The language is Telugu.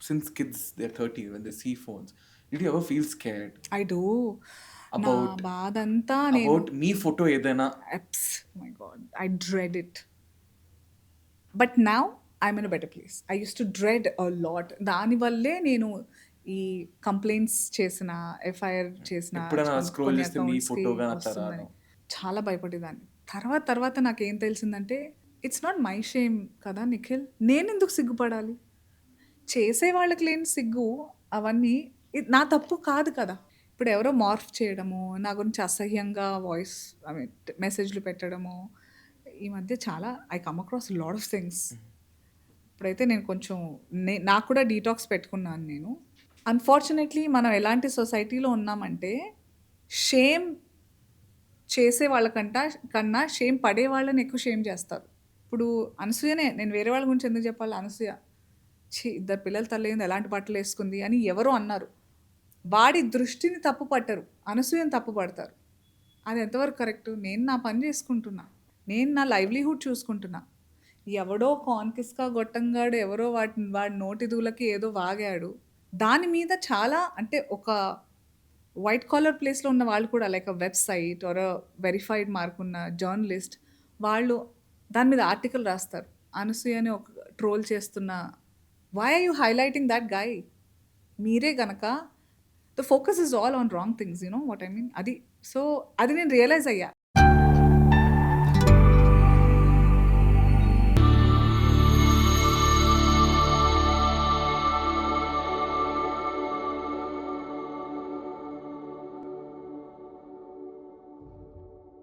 since kids they're 13 when they see phones, did you ever feel scared I do. నా about బాధంతా నేను మీ ఫోటో ఏదైనా my God I dread it. But now I'm in a better place. I use to dread a lot. దానివల్లే నేను ఈ కంప్లైంట్స్ చేసిన, ఎఫ్ఐఆర్ చేసిన ఎప్పుడైనా స్క్రోల్ కొన్ని చేస్తే మీ అకౌంట్స్కి ఫోటో కానీ వస్తుందని చాలా భయపడేదాన్ని. తర్వాత తర్వాత నాకేం తెలిసిందంటే ఇట్స్ నాట్ మై షేమ్ కదా నిఖిల్, నేను ఎందుకు సిగ్గుపడాలి? చేసే వాళ్ళకి లేని సిగ్గు అవన్నీ నా తప్పు కాదు కదా. ఇప్పుడు ఎవరో మార్ఫ్ చేయడము, నా గురించి అసహ్యంగా వాయిస్ ఐ మీన్ మెసేజ్లు పెట్టడము, ఈ మధ్య చాలా I come across lot of things. ఇప్పుడైతే నేను కొంచెం నాకు కూడా డీటాక్స్ పెట్టుకున్నాను నేను. అన్ఫార్చునేట్లీ మనం ఎలాంటి సొసైటీలో ఉన్నామంటే షేమ్ చేసే కన్నా షేమ్ పడే వాళ్ళని ఎక్కువ షేమ్ చేస్తారు. ఇప్పుడు అనసూయనే, నేను వేరే వాళ్ళ గురించి ఎందుకు చెప్పాలి? అనసూయ ఇద్దరు పిల్లల తల్లి ఎలాంటి బట్టలు వేసుకుంది అని ఎవరో అన్నారు. వాడి దృష్టిని తప్పు పట్టరు, అనసూయని తప్పు పడతారు. అది ఎంతవరకు కరెక్టు? నేను నా పని చేసుకుంటున్నా, నేను నా లైవ్లీహుడ్ చూసుకుంటున్నా. ఎవడో కాన్కిస్కా గొట్టంగాడు ఎవరో వాడి నోటి దూలకి ఏదో వాగాడు, దాని మీద చాలా అంటే ఒక వైట్ కాలర్ ప్లేస్లో ఉన్న వాళ్ళు కూడా like a website or a verified mark ఉన్న జర్నలిస్ట్ వాళ్ళు దాని మీద ఆర్టికల్ రాస్తారు. అనసూయని ఒక ట్రోల్ చేస్తున్న, why are you highlighting that guy? మీరే గనక the focus is all on wrong things, you know what I mean. అది సో అది నేను రియలైజ్ అయ్యా.